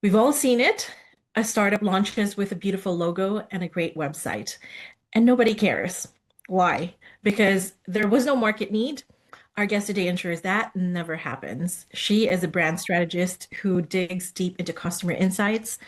We've all seen it. A startup launches with a beautiful logo and a great website, and nobody cares. Why? Because there was no market need. Our guest today ensures that never happens. She is a brand strategist who digs deep into customer insights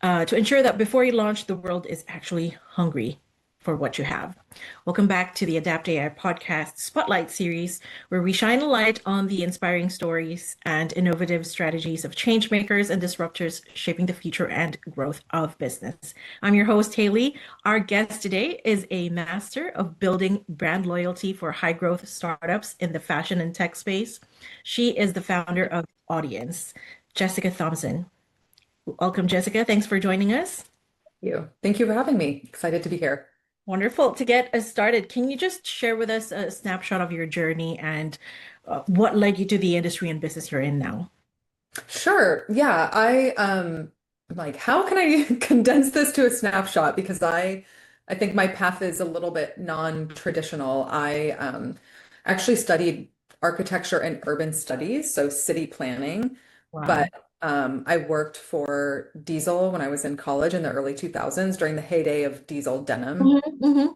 to ensure that before you launch, the world is actually hungry for what you have. Welcome back to the Adapt AI podcast Spotlight series, where we shine a light on the inspiring stories and innovative strategies of changemakers and disruptors shaping the future and growth of business. I'm your host, Haley. Our guest today is a master of building brand loyalty for high growth startups in the fashion and tech space. She is the founder of Audience, Jessica Thompson. Welcome, Jessica. Thanks for joining us. You. Thank you for having me. Excited to be here. Wonderful. To get us started, can you just share with us a snapshot of your journey and what led you to the industry and business you're in now? Sure. Yeah, I'm like, how can I condense this to a snapshot? Because I think my path is a little bit non-traditional. I actually studied architecture and urban studies, so city planning, but Wow. I worked for Diesel when I was in college in the early 2000s during the heyday of Diesel denim. Hmm. Hmm.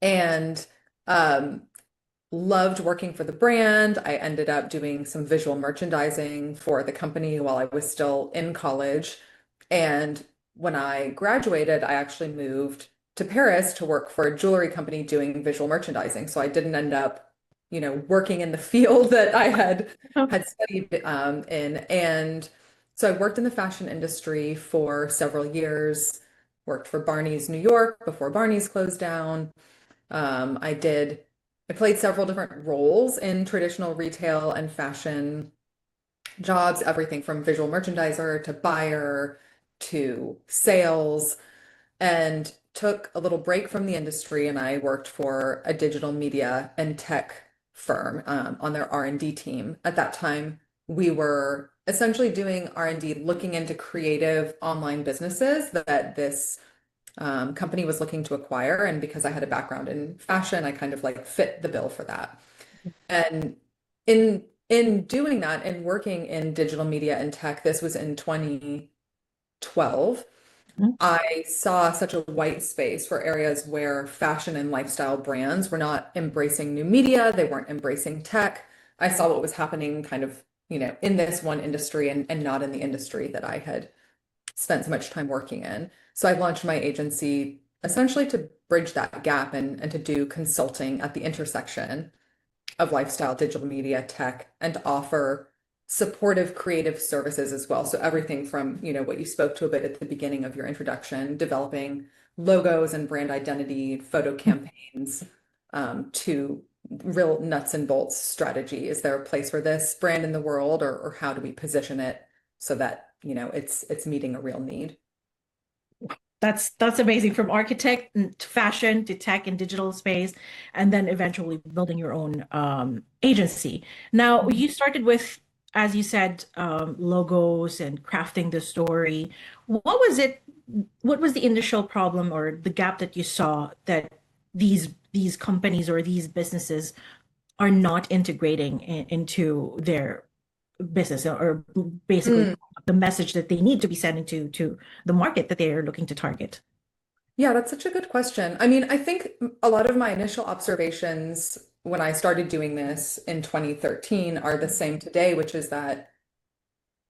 And um, loved working for the brand. I ended up doing some visual merchandising for the company while I was still in college. And when I graduated, I actually moved to Paris to work for a jewelry company doing visual merchandising. So I didn't end up, working in the field that I had studied in. And so I worked in the fashion industry for several years, worked for Barney's New York before Barney's closed down. I did, I played several different roles in traditional retail and fashion jobs, everything from visual merchandiser to buyer to sales, and took a little break from the industry. And I worked for a digital media and tech firm on their R&D team. At that time, we were essentially doing R&D, looking into creative online businesses that this company was looking to acquire. And because I had a background in fashion, I kind of like fit the bill for that. And in doing that and working in digital media and tech, this was in 2012, I saw such a white space for areas where fashion and lifestyle brands were not embracing new media, they weren't embracing tech. I saw what was happening kind of, in this one industry and not in the industry that I had spent so much time working in. So I launched my agency essentially to bridge that gap and to do consulting at the intersection of lifestyle, digital media, tech, and to offer supportive creative services as well. So everything from, what you spoke to a bit at the beginning of your introduction, developing logos and brand identity, photo campaigns, to real nuts and bolts strategy. Is there a place for this brand in the world, or how do we position it so that, it's meeting a real need? That's amazing. From architect to fashion to tech and digital space, and then eventually building your own agency. Now, you started with, as you said, logos and crafting the story. What was it? What was the initial problem or the gap that you saw that these companies or these businesses are not integrating into their business or basically Mm. the message that they need to be sending to the market that they are looking to target? Yeah, that's such a good question. I mean, I think a lot of my initial observations when I started doing this in 2013 are the same today, which is that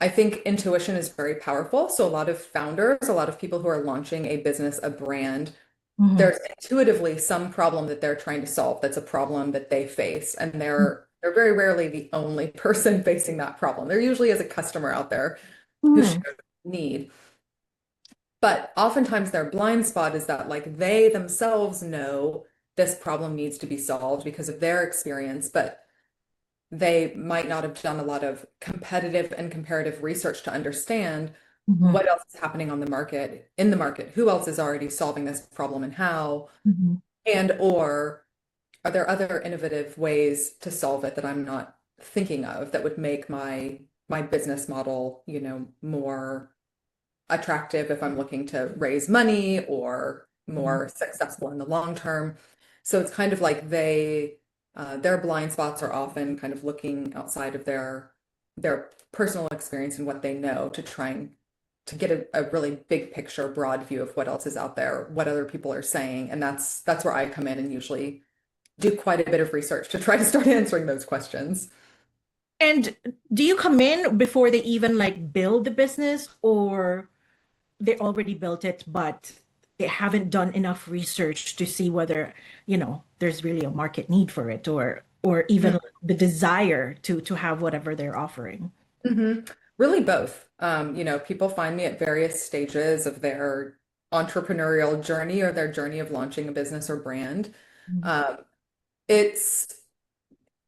I think intuition is very powerful. So a lot of founders, a lot of people who are launching a business, a brand, Mhm. there's intuitively some problem that they're trying to solve that's a problem that they face. And they're very rarely the only person facing that problem. There usually is a customer out there who Mhm. shares a need. But oftentimes their blind spot is that like they themselves know this problem needs to be solved because of their experience, but they might not have done a lot of competitive and comparative research to understand Mhm. what else is happening on the market, in the market, who else is already solving this problem and how, Mhm. and or are there other innovative ways to solve it that I'm not thinking of that would make my business model, more attractive if I'm looking to raise money or Mhm. more successful in the long term. So it's kind of like their blind spots are often kind of looking outside of their personal experience and what they know to try and to get a really big picture, broad view of what else is out there, what other people are saying. And that's where I come in and usually do quite a bit of research to try to start answering those questions. And do you come in before they even like build the business, or they already built it, but they haven't done enough research to see whether, there's really a market need for it, or even the desire to have whatever they're offering? Mm-hmm. Really both. People find me at various stages of their entrepreneurial journey or their journey of launching a business or brand. Mhm. Um, it's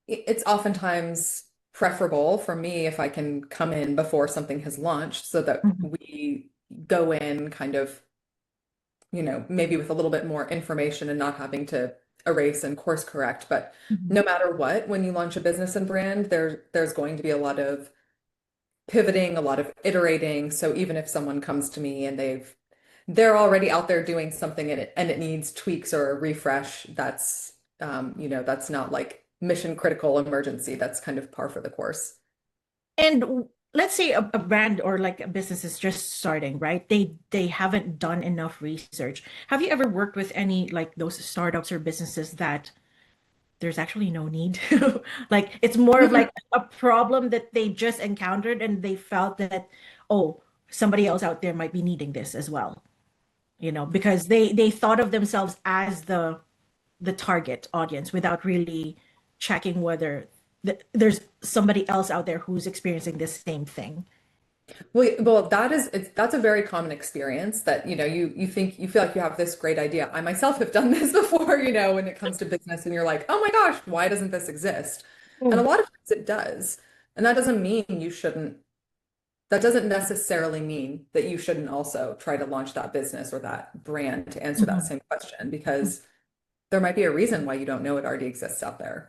it's oftentimes preferable for me if I can come in before something has launched so that Mhm. we go in kind of, maybe with a little bit more information and not having to erase and course correct. But Mhm. no matter what, when you launch a business and brand, there's going to be a lot of pivoting, a lot of iterating. So even if someone comes to me and they're already out there doing something and it needs tweaks or a refresh, that's not like mission critical emergency. That's kind of par for the course. And let's say a brand or like a business is just starting, right? They haven't done enough research. Have you ever worked with any like those startups or businesses that there's actually no need? Like it's more of like a problem that they just encountered and they felt that, oh, somebody else out there might be needing this as well, because they thought of themselves as the target audience without really checking whether there's somebody else out there who's experiencing this same thing. Well, that's a very common experience that, you think you feel like you have this great idea. I myself have done this before, when it comes to business and you're like, oh my gosh, why doesn't this exist? And a Mm. lot of times it does. And that doesn't necessarily mean that you shouldn't also try to launch that business or that brand to answer that Mhm. same question because there might be a reason why you don't know it already exists out there.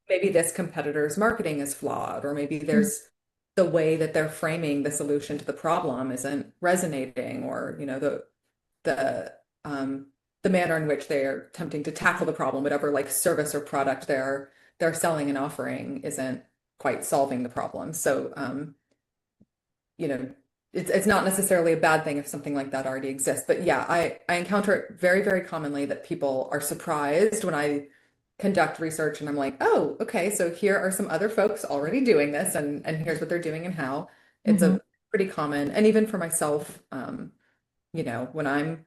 Maybe this competitor's marketing is flawed, or maybe Mhm. there's the way that they're framing the solution to the problem isn't resonating, or the um the manner in which they're attempting to tackle the problem, whatever like service or product they're selling and offering isn't quite solving the problem. So you know, it's not necessarily a bad thing if something like that already exists. But yeah, I encounter it very, very commonly that people are surprised when I conduct research and I'm like, oh, okay, so here are some other folks already doing this and here's what they're doing and how. It's Mhm. a pretty common, and even for myself, when I'm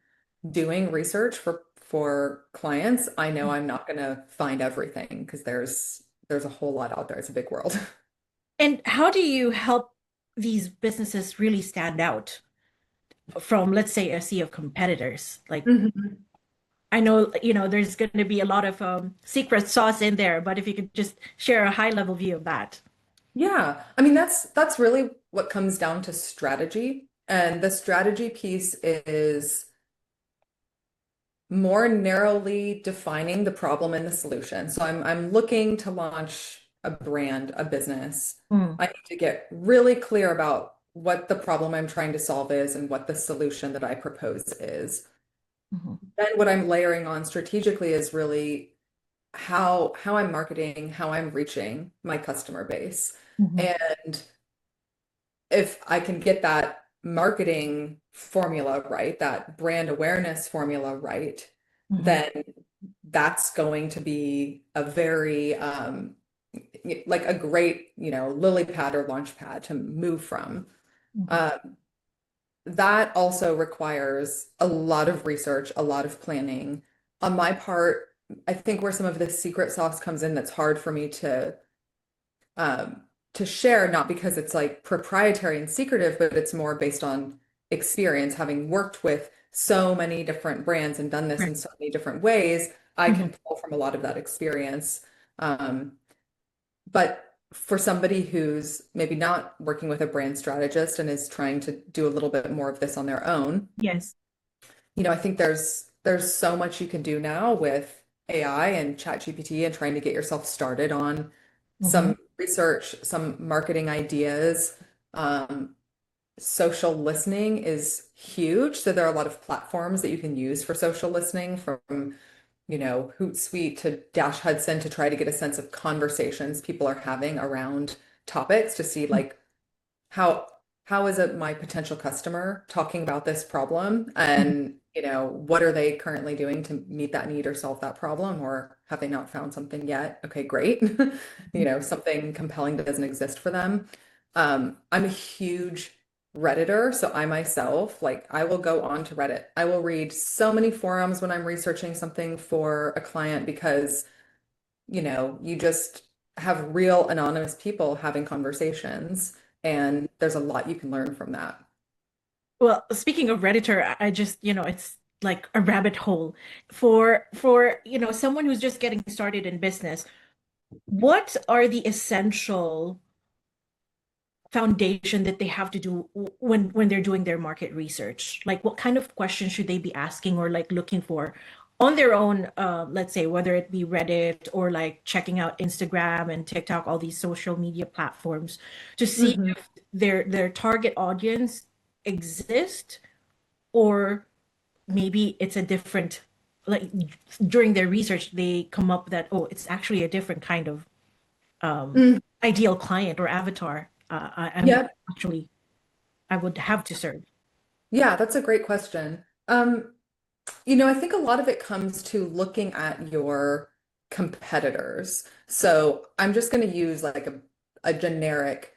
doing research for clients, I know I'm not gonna find everything because there's a whole lot out there. It's a big world. And how do you help these businesses really stand out from, let's say, a sea of competitors? Like, I know, there's going to be a lot of secret sauce in there, but if you could just share a high level view of that. Yeah, I mean that's really what comes down to strategy. And the strategy piece is more narrowly defining the problem and the solution. So I'm looking to launch a brand, a business. Mm. I need to get really clear about what the problem I'm trying to solve is and what the solution that I propose is. Mhm. Then what I'm layering on strategically is really how I'm marketing, how I'm reaching my customer base. Mhm. And if I can get that marketing formula right, that brand awareness formula right, Mhm. then that's going to be a very like a great, lily pad or launch pad to move from. Mhm. Um, that also requires a lot of research, a lot of planning. On my part, I think where some of the secret sauce comes in that's hard for me um, to share, not because it's like proprietary and secretive, but it's more based on experience. Having worked with so many different brands and done this in Right. so many different ways, I Mhm. can pull from a lot of that experience. Um, but for somebody who's maybe not working with a brand strategist and is trying to do a little bit more of this on their own, Yes. I think there's so much you can do now with AI and ChatGPT and trying to get yourself started on Mhm. some research, some marketing ideas. Um, Social listening is huge. So there are a lot of platforms that you can use for social listening, from, Hootsuite to Dash Hudson, to try to get a sense of conversations people are having around topics to see like how how is it my potential customer talking about this problem? And, what are they currently doing to meet that need or solve that problem? Or have they not found something yet? Okay, great. Something compelling that doesn't exist for them. I'm a huge Redditor, so I myself, like, I will go on to Reddit. I will read so many forums when I'm researching something for a client because, you just have real anonymous people having conversations, and there's a lot you can learn from that. Well, speaking of Redditor, I just, it's like a rabbit hole for, someone who's just getting started in business. What are the essential foundation that they have to do when they're doing their market research? Like what kind of questions should they be asking or like looking for on their own, let's say whether it be Reddit or like checking out Instagram and TikTok, all these social media platforms to see Mhm. if their target audience exists, or maybe it's a different, like during their research they come up that, oh, it's actually a different kind of Mm, ideal client or avatar I'm yeah, actually I would have to serve. yeah, that's a great question. I think a lot of it comes to looking at your competitors. So I'm just going to use like a generic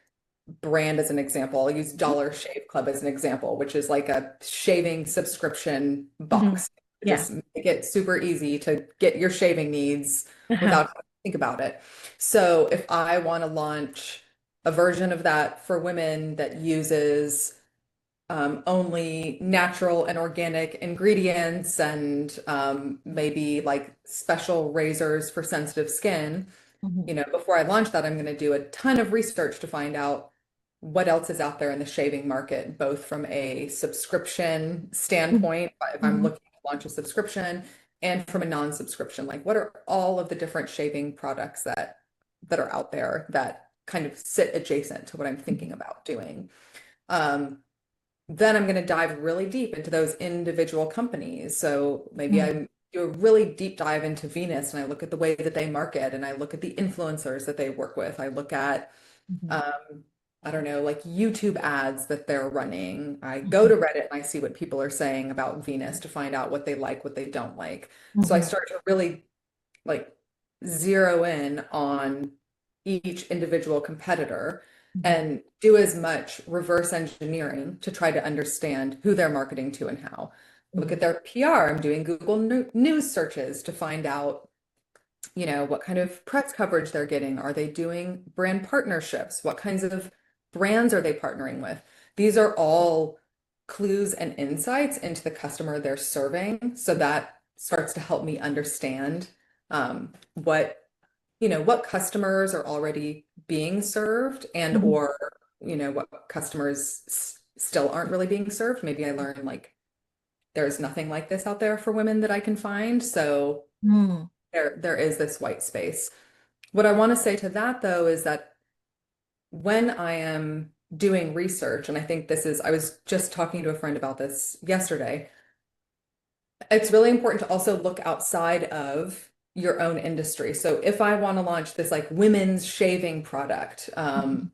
brand as an example. I'll use Dollar Shave Club as an example, which is like a shaving subscription Mhm. box. Yeah. Just make it super easy to get your shaving needs Uh-huh. without having to think about it. So if I want to launch a version of that for women that uses only natural and organic ingredients and maybe like special razors for sensitive skin, Mhm. before I launch that, I'm going to do a ton of research to find out what else is out there in the shaving market, both from a subscription Mhm. standpoint, if I'm Mhm. looking to launch a subscription, and from a non-subscription, like what are all of the different shaving products that are out there that kind of sit adjacent to what I'm thinking about doing. Um, then I'm going to dive really deep into those individual companies. So maybe Mhm. I do a really deep dive into Venus and I look at the way that they market and I look at the influencers that they work with. I look at, Mhm. um, I don't know, like YouTube ads that they're running. I go Mhm. to Reddit and I see what people are saying about Venus to find out what they like, what they don't like. So I Mhm. start to really like zero in on each individual competitor Mhm. and do as much reverse engineering to try to understand who they're marketing to and how. Look at Mhm. their PR. I'm doing Google News searches to find out, what kind of press coverage they're getting. Are they doing brand partnerships? What kinds of brands are they partnering with? These are all clues and insights into the customer they're serving. So that starts to help me understand what customers are already being served and Mhm. or what customers still aren't really being served. Maybe I learn like there's nothing like this out there for women that I can find. So Mhm. there is this white space. What I want to say to that though is that when I am doing research, and I think I was just talking to a friend about this yesterday, it's really important to also look outside of your own industry. So if I want to launch this like women's shaving product, Mhm.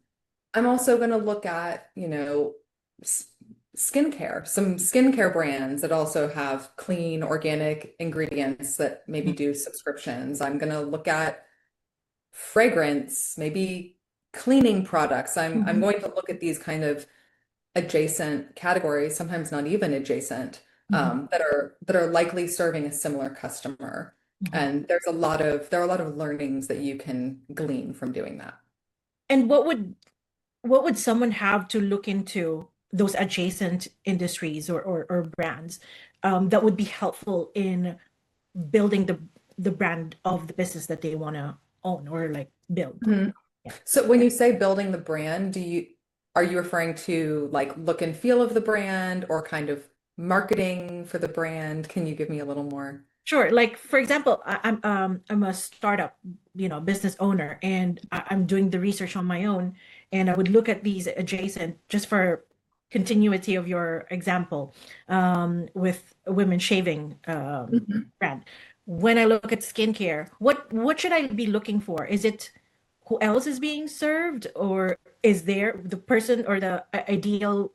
I'm also going to look at, s- skincare, some skincare brands that also have clean, organic ingredients that maybe Mhm. do subscriptions. I'm going to look at fragrance, maybe cleaning products. I'm Mhm. going to look at these kind of adjacent categories, sometimes not even adjacent, Mhm. that are likely serving a similar customer. Mhm. And there are a lot of learnings that you can glean from doing that. And what would someone have to look into those adjacent industries or brands that would be helpful in building the brand of the business that they want to own or like build? Mhm. Yeah. So when you say building the brand, are you referring to like look and feel of the brand or kind of marketing for the brand? Can you give me a little more? Sure. Like for example, I'm a startup, business owner, and I'm doing the research on my own, and I would look at these adjacent just for continuity of your example, with a women shaving Mhm. brand. When I look at skincare, what should I be looking for? Is it who else is being served, or is there the person or the ideal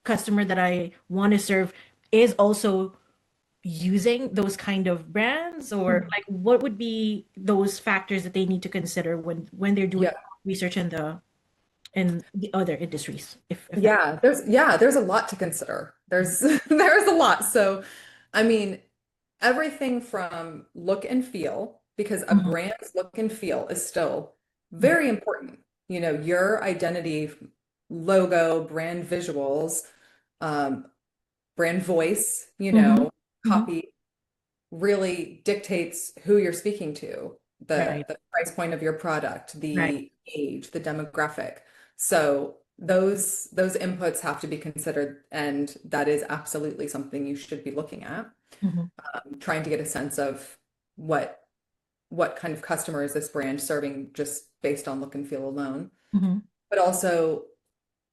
customer that I want to serve is also using those kind of brands, or like what would be those factors that they need to consider when they're doing Yeah. research in the other industries, if that. There's a lot to consider. There's there's a lot. So, I mean, everything from look and feel, because a Mhm, brand's look and feel is still mhm, very important. You know, your identity, logo, brand visuals, um, brand voice, mhm, mhm. copy really dictates who you're speaking to, Right, the price point of your product, right. the age, the demographic. So those inputs have to be considered, and that is absolutely something you should be looking at, Mhm, trying to get a sense of what what kind of customer is this brand serving just based on look and feel alone, mhm, but also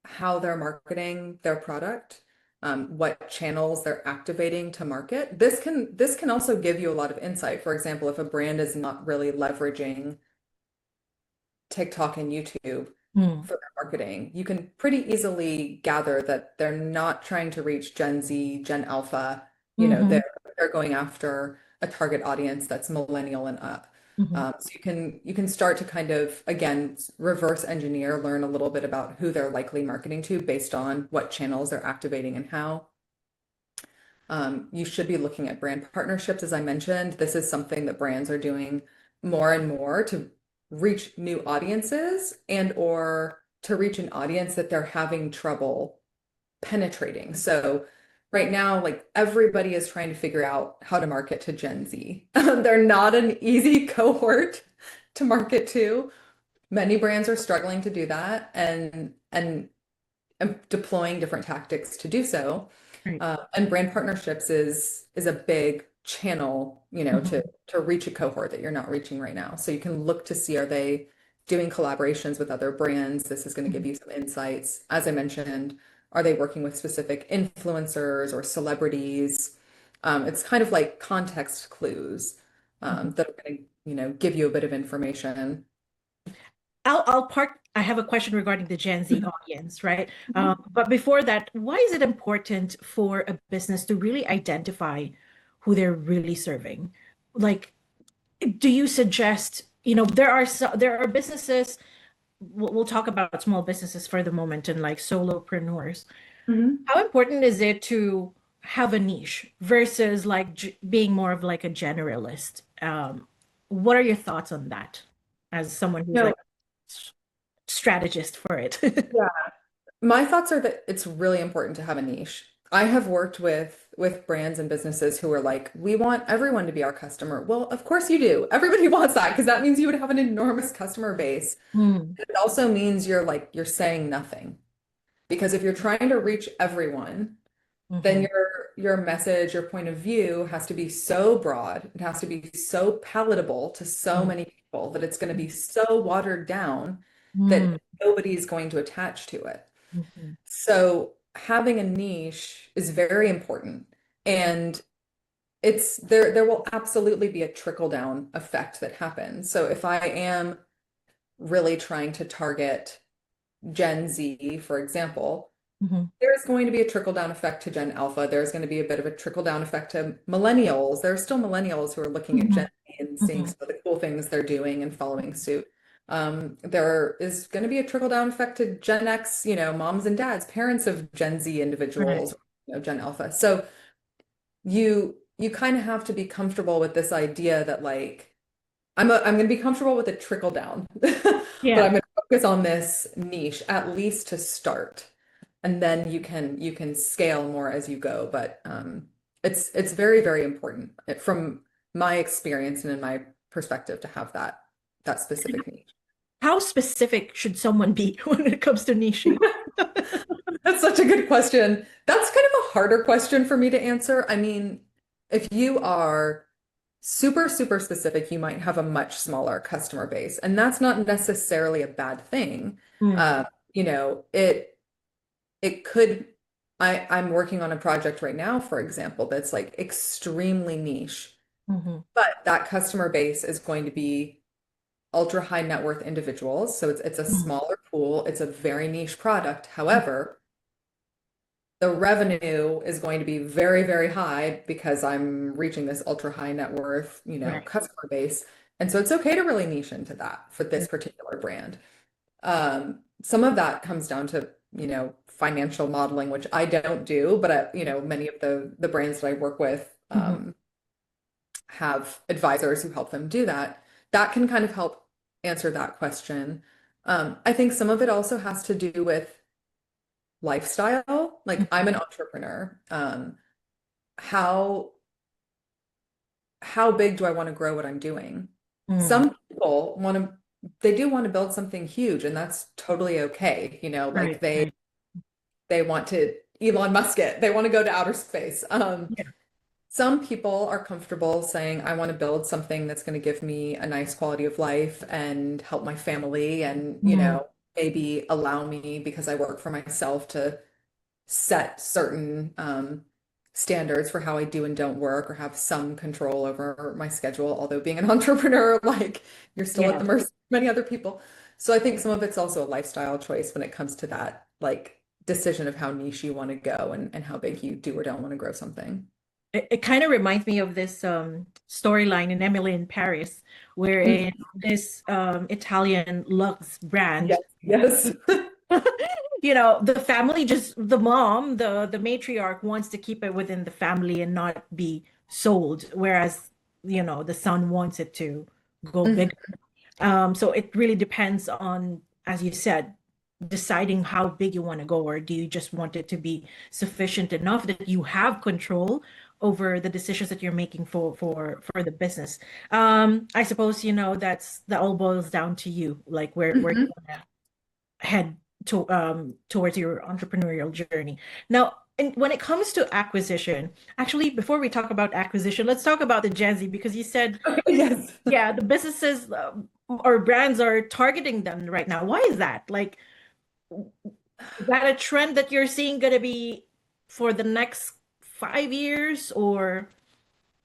how they're marketing their product, what channels they're activating to market. This can also give you a lot of insight. For example, if a brand is not really leveraging TikTok and YouTube mm, for their marketing, you can pretty easily gather that they're not trying to reach Gen Z, Gen Alpha. You know, mhm, they're going after a target audience that's millennial and up. mhm, So you can start to kind of again reverse engineer, learn a little bit about who they're likely marketing to based on what channels they're activating and how. You should be looking at brand partnerships, as I mentioned. This is something that brands are doing more and more to reach new audiences and or to reach an audience that they're having trouble penetrating. So right now, like everybody is trying to figure out how to market to Gen Z. They're not an easy cohort to market to. Many brands are struggling to do that and deploying different tactics to do so. right. And brand partnerships is a big channel, Mhm, to reach a cohort that you're not reaching right now. So you can look to see, are they doing collaborations with other brands? This is going to give mhm, you some insights. As I mentioned, are they working with specific influencers or celebrities? It's kind of like context clues, mhm. that are going to, give you a bit of information. I'll park. I have a question regarding the Gen Z audience, right? Mhm. But before that, why is it important for a business to really identify who they're really serving? Like, do you suggest, there are businesses, we'll talk about small businesses for the moment and like solopreneurs. Mhm. How important is it to have a niche versus like being more of like a generalist? What are your thoughts on that as someone who's No, like strategist for it? yeah. My thoughts are that it's really important to have a niche. I have worked with brands and businesses who are like, we want everyone to be our customer. Well, of course you do. Everybody wants that because that means you would have an enormous customer base. Mm, It also means you're saying nothing. Because if you're trying to reach everyone, then hmm your message, your point of view has to be so broad. It has to be so palatable to so mm, many people that it's going to be so watered down mm, that nobody's going to attach to it. mhm, So having a niche is very important. And it's there will absolutely be a trickle down effect that happens. So if I am really trying to target Gen Z, for example, mhm, there's going to be a trickle down effect to Gen Alpha. There's going to be a bit of a trickle down effect to millennials. There are still millennials who are looking at Gen mhm, Z and seeing mhm, some of the cool things they're doing and following suit. There is going to be a trickle down effect to Gen X, moms and dads, parents of Gen Z right. individuals, Gen Alpha. So you kind of have to be comfortable with this idea that like I'm going to be comfortable with a trickle down, but Yeah. I'm going to focus on this niche at least to start, and then you can scale more as you go. But it's very, very important from my experience and in my perspective to have that specific niche. How specific should someone be when it comes to niching? That's such a good question. That's kind of a harder question for me to answer. I mean, if you are super, super specific, you might have a much smaller customer base, and that's not necessarily a bad thing. Mm, Uh, it could, I'm working on a project right now, for example, that's like extremely niche, mhm, but that customer base is going to be ultra high net worth individuals. So it's a Mm, smaller pool. It's a very niche product. However, the revenue is going to be very, very high because I'm reaching this ultra high net worth, right. customer base. And so it's okay to really niche into that for this particular brand. Some of that comes down to, financial modeling, which I don't do, but many of the brands that I work with Mhm, have advisors who help them do that. That can kind of help answer that question. I think some of it also has to do with lifestyle. Like mhm, I'm an entrepreneur. How how big do I want to grow what I'm doing? mm, Some people they do want to build something huge, and that's totally okay. Like right, right. they want to Elon Musk it. They want to go to outer space. Yeah. Some people are comfortable saying, I want to build something that's going to give me a nice quality of life and help my family and, Mm, maybe allow me because I work for myself to set certain standards for how I do and don't work or have some control over my schedule. Although being an entrepreneur, like you're still at yeah. the mercy of many other people. So I think some of it's also a lifestyle choice when it comes to that, like decision of how niche you want to go and how big you do or don't want to grow something. It kind of reminds me of this storyline in Emily in Paris, wherein Mhm. this Italian luxe Yes, brand, yes. the family just the mom, the matriarch wants to keep it within the family and not be sold, whereas the son wants it to go Mhm. bigger. So it really depends on, as you said, deciding how big you want to go, or do you just want it to be sufficient enough that you have control over the decisions that you're making for the business. I suppose that all boils down to you, like where you Mhm. want to head towards your entrepreneurial journey. Now, when it comes to acquisition, actually, before we talk about acquisition, let's talk about the Gen Z because you said, Yes. yeah, the businesses or brands are targeting them right now. Why is that? Like, is that a trend that you're seeing going to be for the next 5 years, or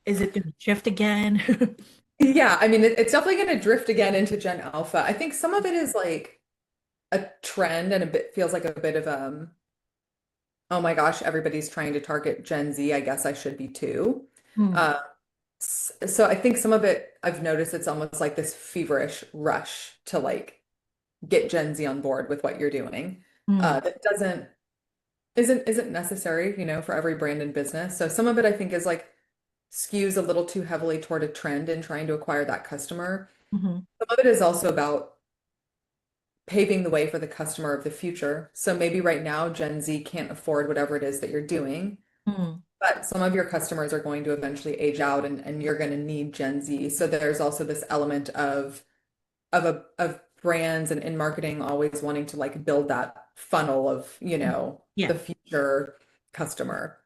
is it going to shift again? Yeah, I mean, it's definitely going to drift again into Gen Alpha. I think some of it is like a trend and a bit feels like a bit of oh my gosh, everybody's trying to target Gen Z. I guess I should be too. Hmm. Uh, so I think some of it I've noticed it's almost like this feverish rush to like get Gen Z on board with what you're doing. Hmm. That isn't necessary, for every brand and business. So some of it I think is like skews a little too heavily toward a trend and trying to acquire that customer. Hmm. Some of it is also about paving the way for the customer of the future. So maybe right now Gen Z can't afford whatever it is that you're doing, Hmm. but some of your customers are going to eventually age out and you're going to need Gen Z. So there's also this element of brands and in marketing always wanting to like build that funnel of, Yeah. the future customer.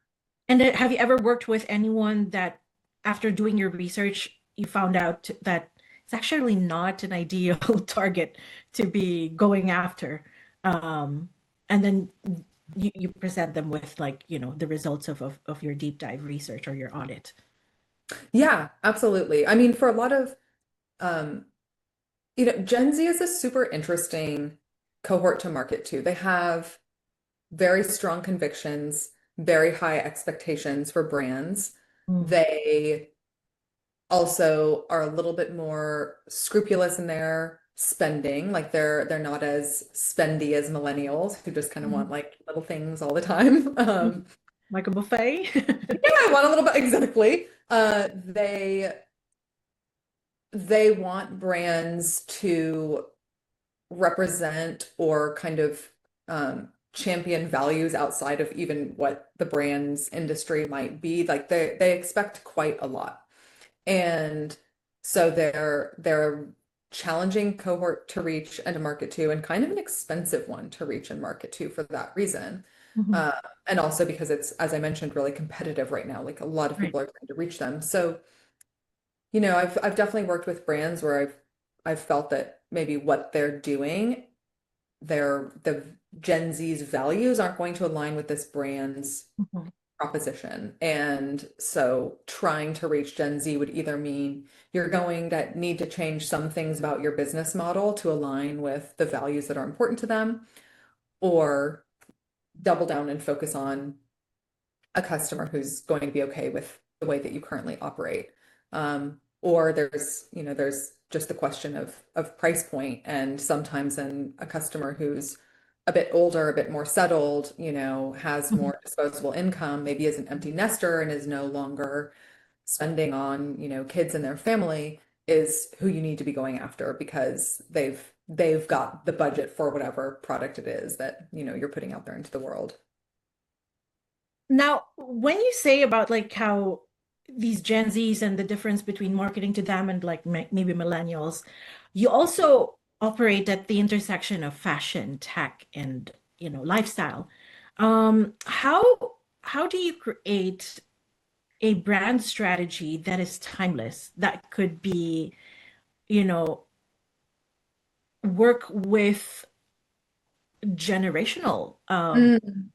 And have you ever worked with anyone that, after doing your research, you found out that it's actually not an ideal target to be going after? And then you present them with, like, the results of your deep dive research or your audit. Yeah, absolutely. I mean, for a lot of um, Gen Z is a super interesting cohort to market to. They have very strong convictions, very high expectations for brands. Mm. They also are a little bit more scrupulous in their spending. Like they're not as spendy as millennials who just kind of want Mhm. like little things all the time. Like a buffet? Yeah, I want a little bit exactly. They want brands to represent or kind of champion values outside of even what the brand's industry might be. Like they expect quite a lot. And so they're a challenging cohort to reach and to market to, and kind of an expensive one to reach and market to for that reason. Mhm. Uh, and also because it's, as I mentioned, really competitive right now. Like a lot of Right. people are trying to reach them. So, I've definitely worked with brands where I've felt that maybe what they're doing, the Gen Z's values aren't going to align with this brand's Mhm. proposition. And so trying to reach Gen Z would either mean you're going to need to change some things about your business model to align with the values that are important to them, or double down and focus on a customer who's going to be okay with the way that you currently operate. Or there's just the question of price point, and sometimes a customer who's a bit older, a bit more settled, has Mhm. more disposable income, maybe is an empty nester and is no longer spending on, kids and their family, is who you need to be going after because they've got the budget for whatever product it is that, you're putting out there into the world. Now, when you say about like how these Gen Zs and the difference between marketing to them and like maybe millennials, you also operate at the intersection of fashion, tech, and lifestyle. How do you create a brand strategy that is timeless, that could be, you know, work with generational Mm.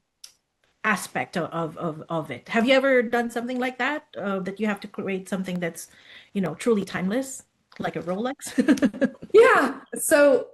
aspect of it. Have you ever done something like that? That you have to create something that's, truly timeless, like a Rolex? Yeah. So,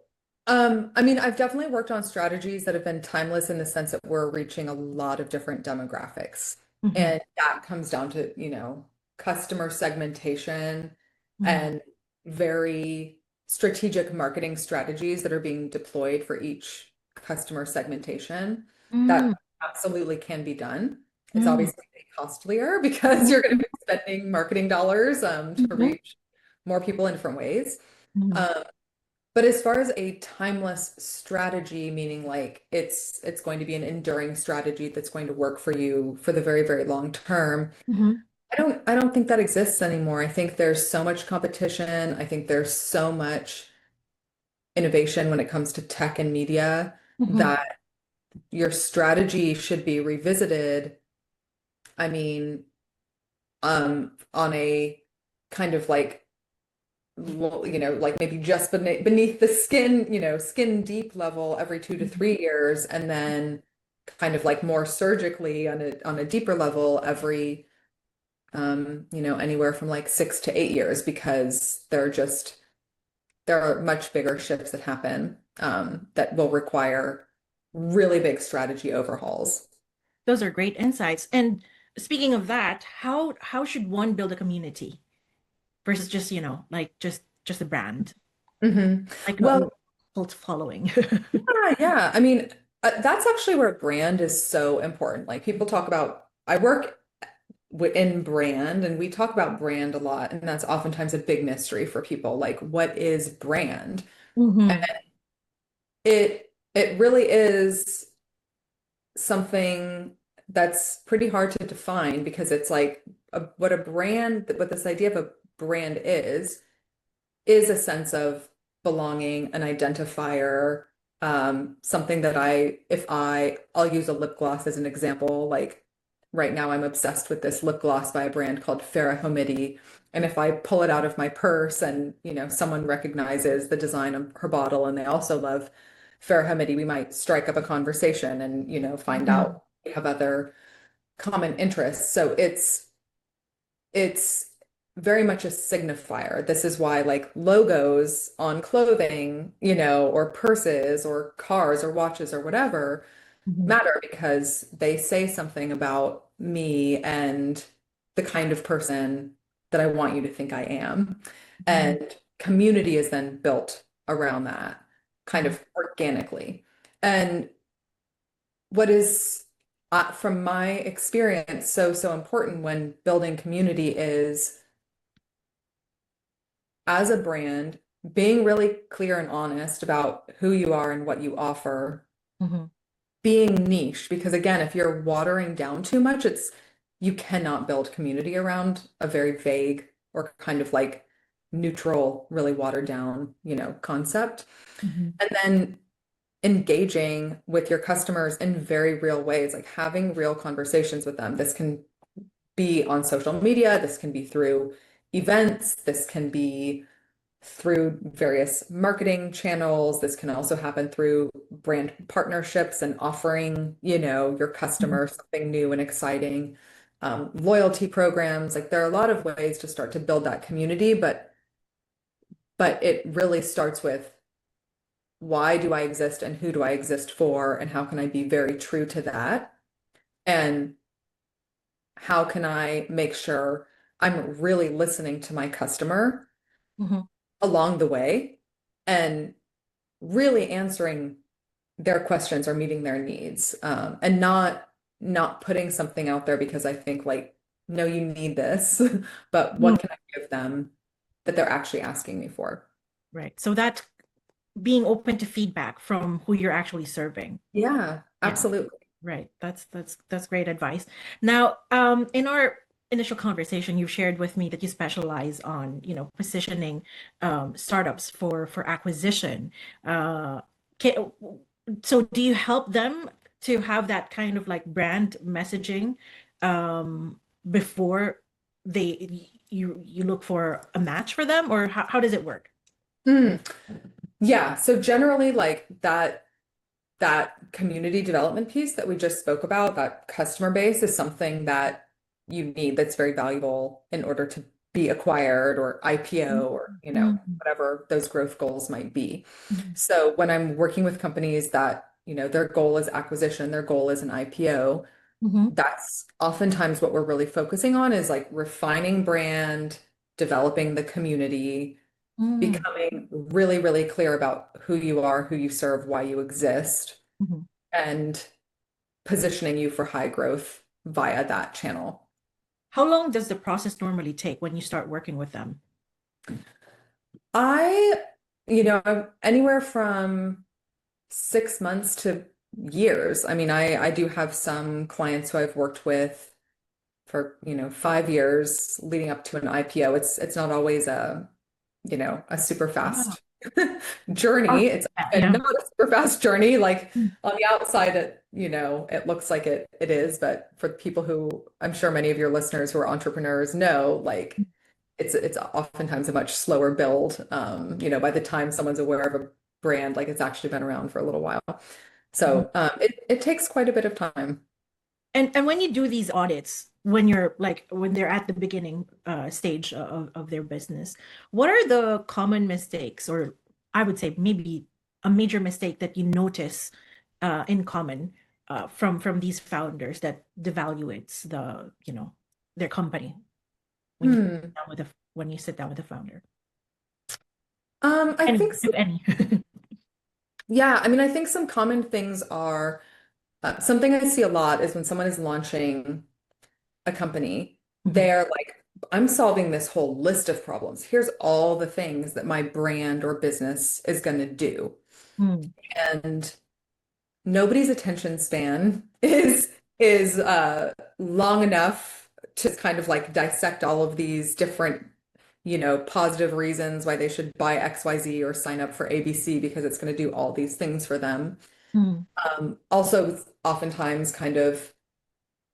I mean, I've definitely worked on strategies that have been timeless in the sense that we're reaching a lot of different demographics. Hmm. And that comes down to, customer segmentation Hmm. and very strategic marketing strategies that are being deployed for each customer segmentation. That Hmm. absolutely can be done. It's Hmm. obviously costlier because you're going to be spending marketing dollars, to Hmm. reach more people in different ways. Hmm. Um, but as far as a timeless strategy, meaning like it's going to be an enduring strategy that's going to work for you for the very, very long term, Hmm. I don't think that exists anymore. I think there's so much competition. I think there's so much innovation when it comes to tech and media Hmm. that your strategy should be revisited. I mean, on a kind of like like maybe just beneath the skin, skin deep level every 2 to 3 years, and then kind of like more surgically on a deeper level every anywhere from like 6 to 8 years, because there are much bigger shifts that happen that will require really big strategy overhauls. Those are great insights. And speaking of that, how should one build a community versus just, like just a brand, Hmm. like a Well, cult following? yeah. I mean, that's actually where brand is so important. Like people talk about, I work in brand and we talk about brand a lot, and that's oftentimes a big mystery for people. Like, what is brand? Hmm. It really is something that's pretty hard to define, because it's like what this idea of a brand is a sense of belonging, an identifier, something that I'll use a lip gloss as an example. Like right now, I'm obsessed with this lip gloss by a brand called Farrah Homidi. And if I pull it out of my purse and, someone recognizes the design of her bottle and they also love Farrah Homidi, we might strike up a conversation and, find Hmm. out we have other common interests. So it's very much a signifier. This is why like logos on clothing, or purses or cars or watches or whatever Hmm. matter, because they say something about me and the kind of person that I want you to think I am. Hmm. And community is then built around that kind Hmm. of organically. And what is, from my experience, so important when building community is, as a brand, being really clear and honest about who you are and what you offer, Hmm. being niche, because again, if you're watering down too much, you cannot build community around a very vague or kind of like neutral, really watered down, concept. Hmm. And then engaging with your customers in very real ways, like having real conversations with them. This can be on social media, this can be through events, this can be through various marketing channels. This can also happen through brand partnerships and offering, your Mhm. customer something new and exciting. Loyalty programs, like there are a lot of ways to start to build that community, but it really starts with why do I exist and who do I exist for, and how can I be very true to that? And how can I make sure I'm really listening to my customer Mhm. along the way and really answering their questions or meeting their needs, and not putting something out there because I think like, no, you need this, but Mm. what can I give them that they're actually asking me for? Right. So that being open to feedback from who you're actually serving. Yeah, Yeah. absolutely. Right. That's great advice. Now, in our initial conversation, you shared with me that you specialize on, positioning startups for acquisition. Uh, ca- so do you help them to have that kind of like brand messaging before you look for a match for them, or how does it work? Mm, yeah, so generally like that community development piece that we just spoke about, that customer base is something that you need that's very valuable in order to be acquired or IPO or, Mm-hmm. whatever those growth goals might be. So when I'm working with companies that, their goal is acquisition, their goal is an IPO, Hmm. that's oftentimes what we're really focusing on is like refining brand, developing the community, Hmm. becoming really, really clear about who you are, who you serve, why you exist, Hmm. and positioning you for high growth via that channel. How long does the process normally take when you start working with them? I, anywhere from 6 months to years. I mean, I do have some clients who I've worked with for, 5 years leading up to an IPO. It's not always a super Wow. fast Oh, journey. It's yeah, and yeah. not a super fast journey. Like Mm. on the outside, it looks like it is, but for people who I'm sure many of your listeners who are entrepreneurs know, like it's oftentimes a much slower build. By the time someone's aware of a brand, like it's actually been around for a little while. Mhm. So it takes quite a bit of time. And when you do these audits, when you're like when they're at the beginning stage of their business, what are the common mistakes, or I would say maybe a major mistake that you notice in common from these founders that devaluates their company when you sit Hmm. down with when you sit down with the founder? I Any, think if so. any. Yeah, I mean, I think some common things are something I see a lot is when someone is launching a company, Mhm. they're like, I'm solving this whole list of problems. Here's all the things that my brand or business is going to do. Mm. And nobody's attention span is long enough to kind of like dissect all of these different, positive reasons why they should buy XYZ or sign up for ABC because it's going to do all these things for them. Mm. Also, oftentimes kind of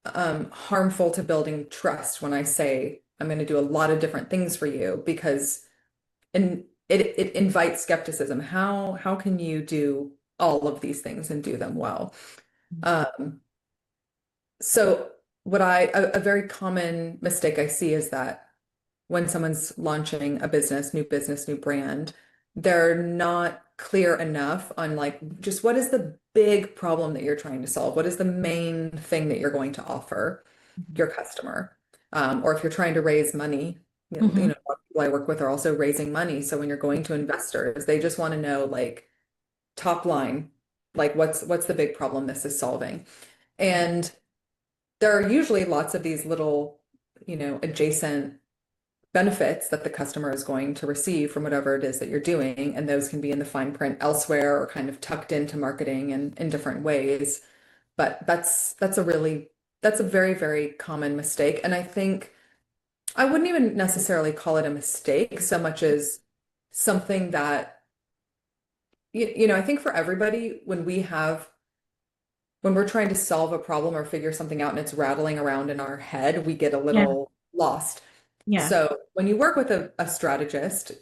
harmful to building trust when I say I'm going to do a lot of different things for you because it invites skepticism. How can you do all of these things and do them well? Um, so a very common mistake I see is that when someone's launching a business, new brand, they're not clear enough on like just what is the big problem that you're trying to solve? What is the main thing that you're going to offer Mhm. your customer? Or if you're trying to raise money, Mhm. a lot of people I work with are also raising money. So when you're going to investors, they just want to know like top line, like what's the big problem this is solving? And there are usually lots of these little, adjacent benefits that the customer is going to receive from whatever it is that you're doing. And those can be in the fine print elsewhere or kind of tucked into marketing and in different ways. But that's a very, very common mistake. And I think I wouldn't even necessarily call it a mistake so much as something that, I think for everybody, when we're trying to solve a problem or figure something out and it's rattling around in our head, we get a Yeah, little lost. yeah. So when you work with a strategist,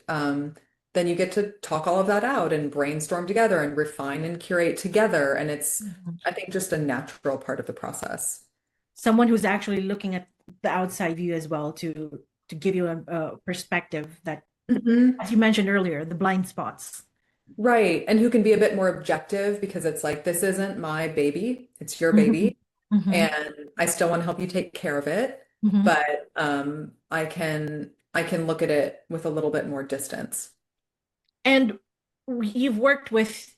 then you get to talk all of that out and brainstorm together and refine and curate together. And it's, Mhm. I think, just a natural part of the process. Someone who's actually looking at the outside view as well to give you a perspective that, Mhm. as you mentioned earlier, the blind spots. Right. And who can be a bit more objective because it's like, this isn't my baby, it's your Hmm. baby. Hmm. And I still want to help you take care of it. Hmm. But I can look at it with a little bit more distance. And you've worked with,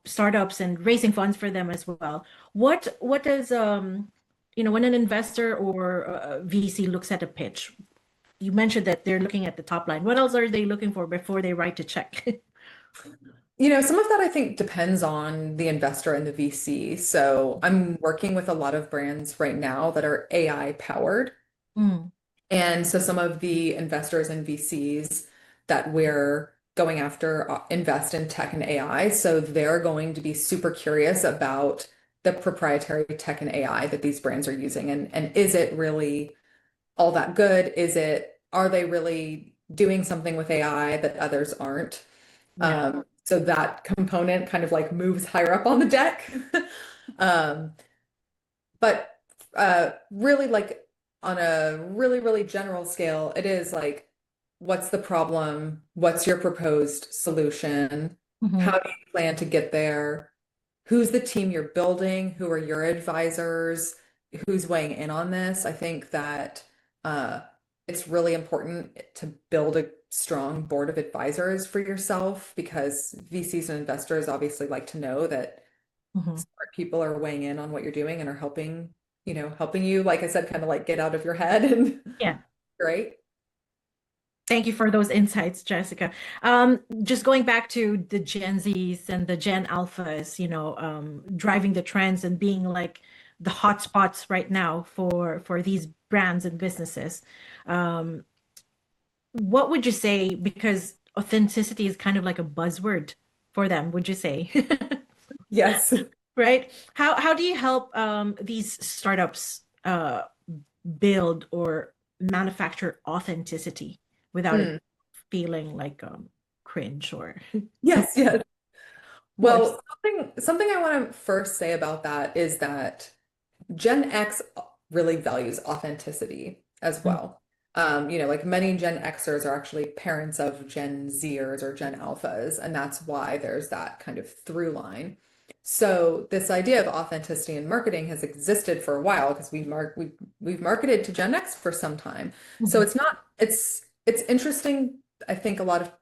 startups and raising funds for them as well. What does when an investor or a VC looks at a pitch, you mentioned that they're looking at the top line. What else are they looking for before they write a check? Some of that I think depends on the investor and the VC. So I'm working with a lot of brands right now that are AI powered. Mm, And so some of the investors and VCs that we're going after invest in tech and AI. So they're going to be super curious about the proprietary tech and AI that these brands are using. And is it really all that good? Are they really doing something with AI that others aren't? yeah. So that component kind of like moves higher up on the deck. Um, but really, like on a really, really general scale, it is like, what's the problem? What's your proposed solution? Hmm. How do you plan to get there? Who's the team you're building? Who are your advisors? Who's weighing in on this? I think that uh, it's really important to build a strong board of advisors for yourself because VCs and investors obviously like to know that Hmm. smart people are weighing in on what you're doing and are helping you, like I said, kind of like get out of your head and Yeah. right. Thank you for those insights, Jessica. Just going back to the Gen Zs and the Gen Alphas, driving the trends and being like the hotspots right now for these brands and businesses. Um, what would you say? Because authenticity is kind of like a buzzword for them, would you say? Yes. Right? How do you help these startups build or manufacture authenticity without it Hmm. feeling like cringe or Yes, yes. forced? Well, something I want to first say about that is that Gen X really values authenticity as Mm, well. Like many Gen Xers are actually parents of Gen Zers or Gen Alphas, and that's why there's that kind of through line. So this idea of authenticity in marketing has existed for a while because we've marketed to Gen X for some time. So mhm, it's interesting. I think a lot of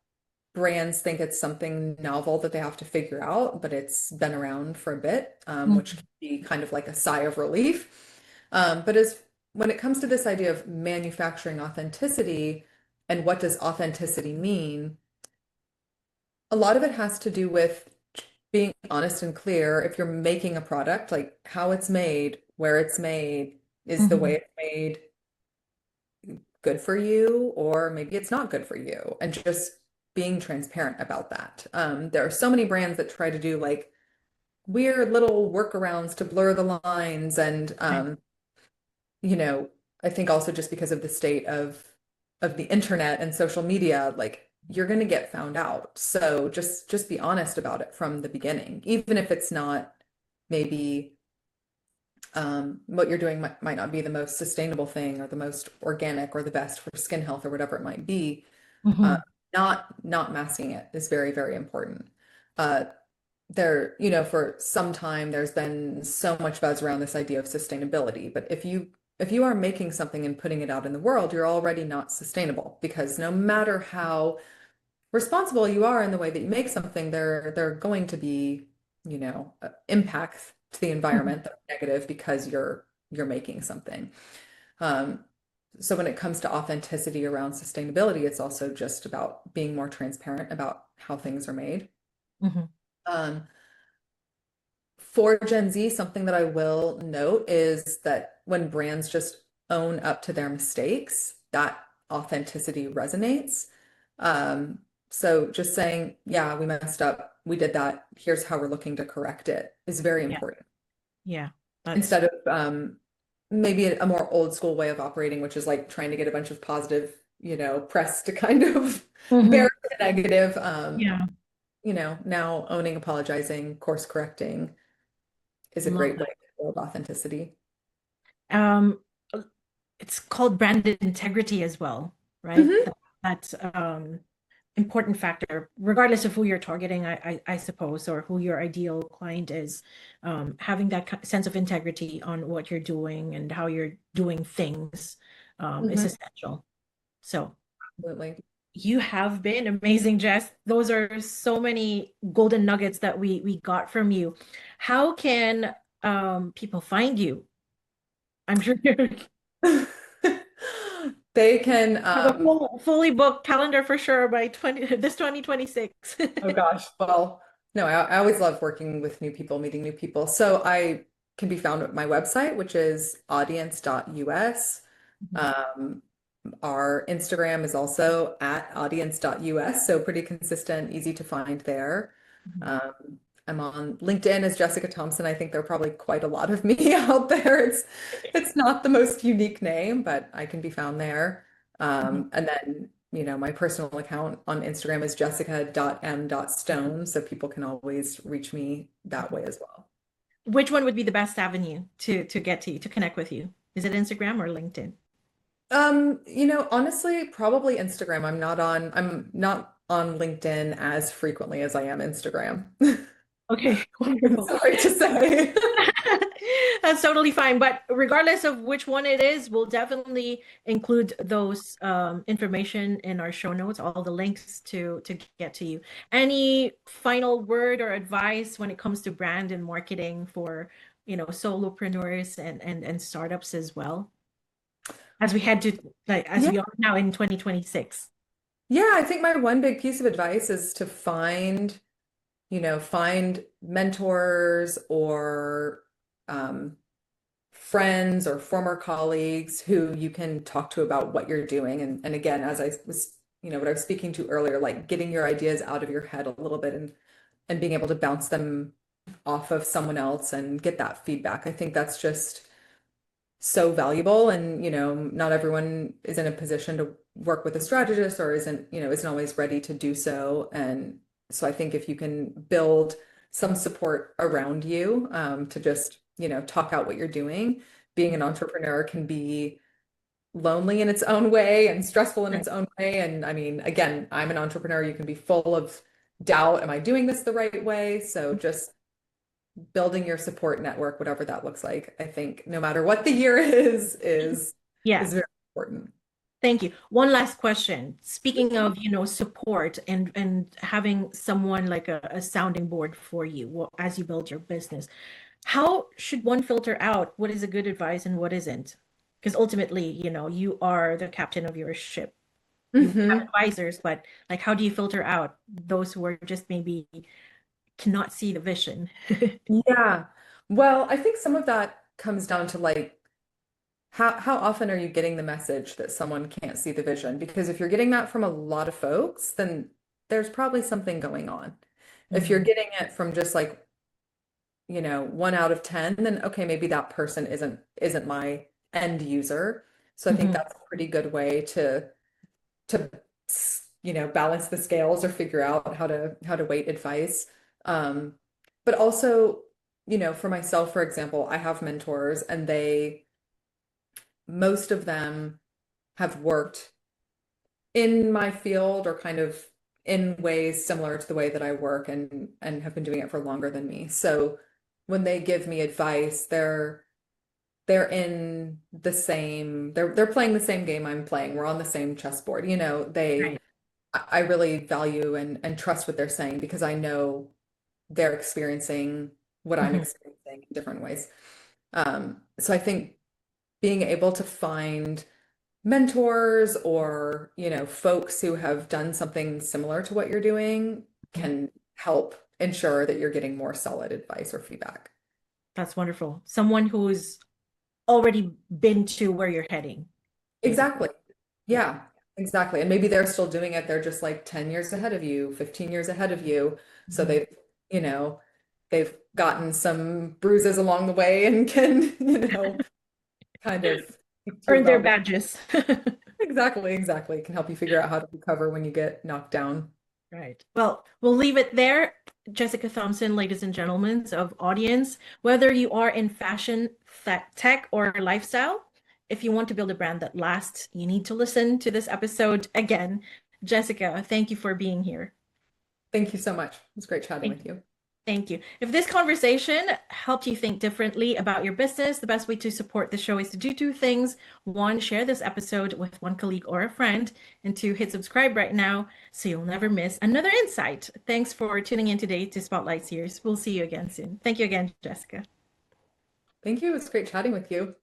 brands think it's something novel that they have to figure out, but it's been around for a bit, which mhm, can be kind of like a sigh of relief. But as when it comes to this idea of manufacturing authenticity and what does authenticity mean, a lot of it has to do with being honest and clear. If you're making a product, like how it's made, where it's made, is the way mhm, it's made good for you, or maybe it's not good for you, and just being transparent about that. There are so many brands that try to do like weird little workarounds to blur the lines, and right. you know, I think also just because of the state of the internet and social media, like you're going to get found out. So just be honest about it from the beginning, even if it's not maybe what you're doing might not be the most sustainable thing or the most organic or the best for skin health or whatever it might be. Uh, Mhm, not masking it is very, very important. Uh, for some time, there's been so much buzz around this idea of sustainability. But if you are making something and putting it out in the world, you're already not sustainable because no matter how responsible you are in the way that you make something, there are going to be, impacts to the mhm, environment that are negative because you're making something. Um, so when it comes to authenticity around sustainability, it's also just about being more transparent about how things are made. mhm. Um, for Gen Z, something that I will note is that when brands just own up to their mistakes, that authenticity resonates. Um, so just saying, yeah, we messed up, we did that, here's how we're looking to correct it is very Yeah, important. yeah. That's Instead of maybe a more old school way of operating, which is like trying to get a bunch of positive, press to kind of mhm, bury negative. Yeah, Now owning, apologizing, course correcting is a love great way that. to build authenticity. Um, it's called branded integrity as well, right? Mhm. That's important factor, regardless of who you're targeting, I suppose, or who your ideal client is. Having that sense of integrity on what you're doing and how you're doing things is Mhm. essential. So Absolutely. you have been amazing, Jess. Those are so many golden nuggets that we got from you. How can people find you? I'm sure you They can, have a fully booked calendar for sure by 2026. oh gosh, well, no, I always love working with new people, meeting new people. So I can be found at my website, which is audience.us. Um, our Instagram is also at audience.us, so pretty consistent, easy to find there. Um, I'm on LinkedIn as Jessica Thompson. I think there are probably quite a lot of me out there. It's not the most unique name, but I can be found there. And then, my personal account on Instagram is jessica.m.stone, so people can always reach me that way as well. Which one would be the best avenue to get to you, to connect with you? Is it Instagram or LinkedIn? Honestly, probably Instagram. I'm not on LinkedIn as frequently as I am Instagram. Okay, wonderful. Sorry to say. That's totally fine. But regardless of which one it is, we'll definitely include those information in our show notes, all the links to get to you. Any final word or advice when it comes to brand and marketing for, solopreneurs and startups as well, as we head to like as Yeah. we are now in 2026. Yeah, I think my one big piece of advice is to find mentors or um, friends or former colleagues who you can talk to about what you're doing. And again, as I was, what I was speaking to earlier, like getting your ideas out of your head a little bit and being able to bounce them off of someone else and get that feedback. I think that's just so valuable. And, not everyone is in a position to work with a strategist or isn't always ready to do so. And so I think if you can build some support around you, to just, talk out what you're doing, being an entrepreneur can be lonely in its own way and stressful in Right. its own way. And I mean, again, I'm an entrepreneur. You can be full of doubt. Am I doing this the right way? So just building your support network, whatever that looks like, I think no matter what the year is Yes. very important. Thank you. One last question. Speaking of, support and having someone like a sounding board for you as you build your business, how should one filter out what is a good advice and what isn't? Because ultimately, you are the captain of your ship. You have Hmm. advisors, but like, how do you filter out those who are just maybe cannot see the vision? Yeah. Well, I think some of that comes down to like how often are you getting the message that someone can't see the vision? Because if you're getting that from a lot of folks, then there's probably something going on. If you're Mhm. getting it from just like, 1 out of 10, then okay, maybe that person isn't my end user. So I think Mhm. that's a pretty good way to balance the scales or figure out how to weight advice. Um, but also, for myself, for example, I have mentors and most of them have worked in my field or kind of in ways similar to the way that I work and have been doing it for longer than me. So when they give me advice, they're in the same they're playing the same game I'm playing. We're on the same chessboard. Right. I really value and trust what they're saying because I know they're experiencing what I'm Mhm. experiencing in different ways. So I think being able to find mentors or, folks who have done something similar to what you're doing can help ensure that you're getting more solid advice or feedback. That's wonderful. Someone who's already been to where you're heading, basically. Exactly. Yeah. Yeah, exactly. And maybe they're still doing it. They're just like 10 years ahead of you, 15 years ahead of you. So Mhm. you know, they've gotten some bruises along the way and can, kind of speak to you Earn their about what badges. exactly can help you figure out how to recover when you get knocked down. Right. Well, we'll leave it there. Jessica Thompson, ladies and gentlemen of audience, whether you are in fashion, tech, or lifestyle, if you want to build a brand that lasts, you need to listen to this episode again. Jessica, thank you for being here. Thank you so much. It was great chatting Thank with you. Thank you. If this conversation helped you think differently about your business, the best way to support the show is to do two things. One, share this episode with one colleague or a friend, and two, hit subscribe right now so you'll never miss another insight. Thanks for tuning in today to Spotlight Series. We'll see you again soon. Thank you again, Jessica. Thank you. It was great chatting with you.